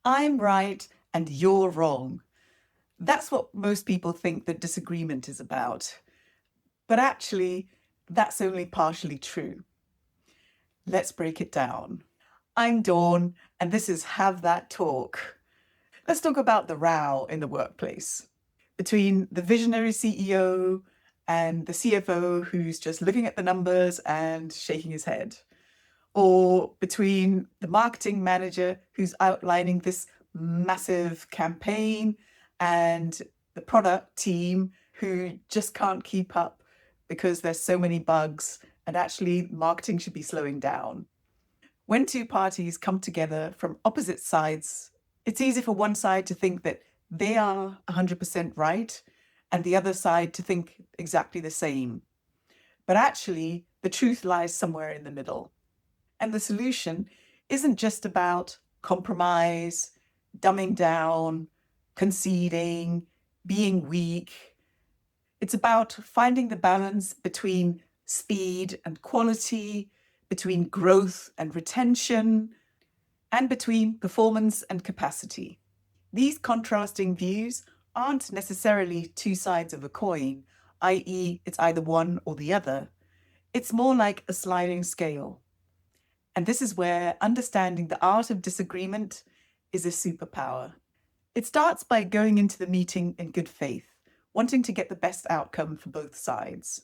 I'm right and you're wrong. That's what most people think that disagreement is about. But actually, that's only partially true. Let's break it down. I'm Dawn, and this is Have That Talk. Let's talk about the row in the workplace between the visionary CEO and the CFO who's just looking at the numbers and shaking his head, or between the marketing manager who's outlining this massive campaign and the product team who just can't keep up because there's so many bugs and actually marketing should be slowing down. When two parties come together from opposite sides, it's easy for one side to think that they are 100% right and the other side to think exactly the same. But actually, the truth lies somewhere in the middle. And the solution isn't just about compromise, dumbing down, conceding, being weak. It's about finding the balance between speed and quality, between growth and retention, and between performance and capacity. These contrasting views aren't necessarily two sides of a coin, i.e., it's either one or the other. It's more like a sliding scale. And this is where understanding the art of disagreement is a superpower. It starts by going into the meeting in good faith, wanting to get the best outcome for both sides.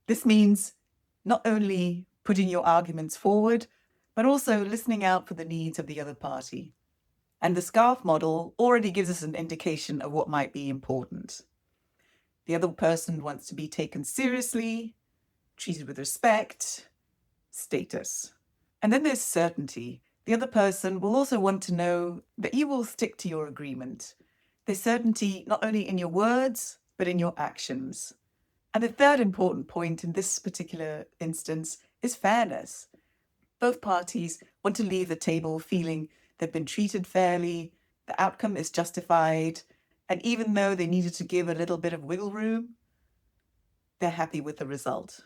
This means not only putting your arguments forward, but also listening out for the needs of the other party. And the scarf model already gives us an indication of what might be important. The other person wants to be taken seriously, treated with respect, status. And then there's certainty. The other person will also want to know that you will stick to your agreement. There's certainty not only in your words, but in your actions. And the third important point in this particular instance is fairness. Both parties want to leave the table feeling they've been treated fairly, the outcome is justified, and even though they needed to give a little bit of wiggle room, they're happy with the result.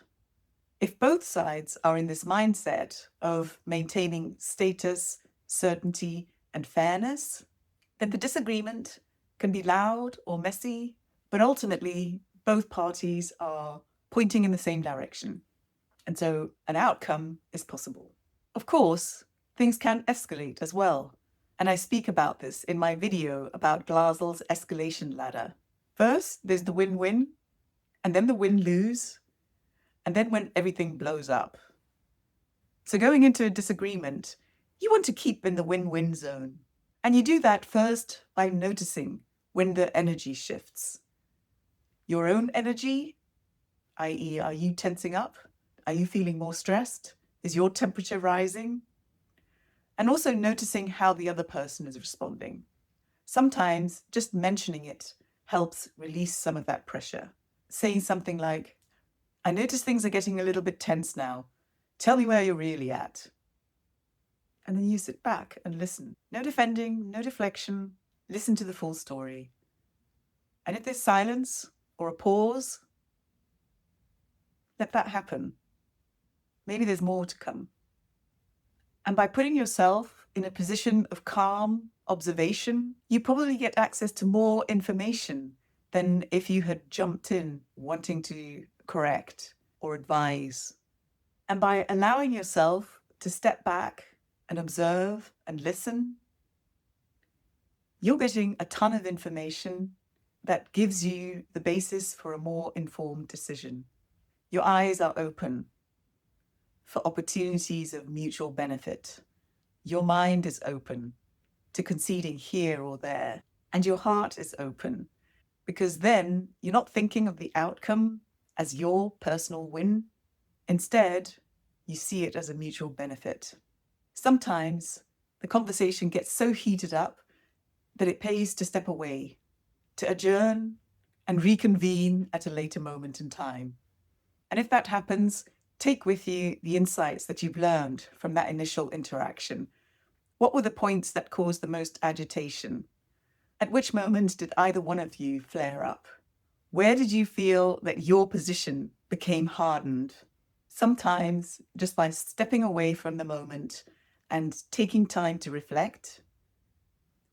If both sides are in this mindset of maintaining status, certainty, and fairness, then the disagreement can be loud or messy, but ultimately both parties are pointing in the same direction. And so an outcome is possible. Of course, things can escalate as well. And I speak about this in my video about Glasl's escalation ladder. First, there's the win-win, and then the win-lose, and then when everything blows up. So going into a disagreement, you want to keep in the win-win zone. And you do that first by noticing when the energy shifts. Your own energy, i.e., are you tensing up? Are you feeling more stressed? Is your temperature rising? And also noticing how the other person is responding. Sometimes just mentioning it helps release some of that pressure. Saying something like, I notice things are getting a little bit tense now. Tell me where you're really at. And then you sit back and listen. No defending, no deflection. Listen to the full story. And if there's silence or a pause, let that happen. Maybe there's more to come. And by putting yourself in a position of calm observation, you probably get access to more information than if you had jumped in wanting to correct or advise. And by allowing yourself to step back and observe and listen, you're getting a ton of information that gives you the basis for a more informed decision. Your eyes are open for opportunities of mutual benefit. Your mind is open to conceding here or there, and your heart is open because then you're not thinking of the outcome as your personal win. Instead, you see it as a mutual benefit. Sometimes the conversation gets so heated up that it pays to step away, to adjourn and reconvene at a later moment in time. And if that happens, take with you the insights that you've learned from that initial interaction. What were the points that caused the most agitation? At which moment did either one of you flare up? Where did you feel that your position became hardened? Sometimes just by stepping away from the moment and taking time to reflect,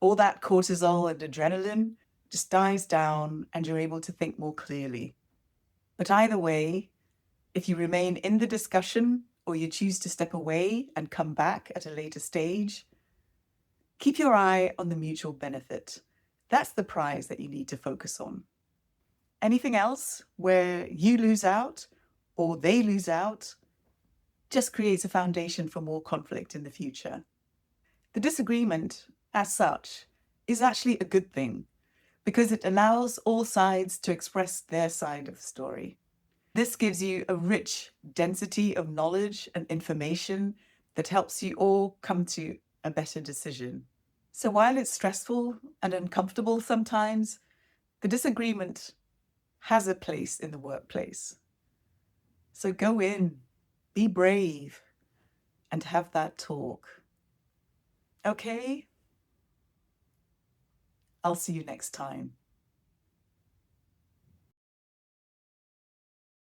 All that cortisol and adrenaline just dies down and you're able to think more clearly. But either way, if you remain in the discussion or you choose to step away and come back at a later stage, keep your eye on the mutual benefit. That's the prize that you need to focus on. Anything else where you lose out or they lose out just creates a foundation for more conflict in the future. The disagreement, as such, is actually a good thing because it allows all sides to express their side of the story. This gives you a rich density of knowledge and information that helps you all come to a better decision. So while it's stressful and uncomfortable sometimes, the disagreement has a place in the workplace. So go in, be brave, and have that talk. Okay? I'll see you next time.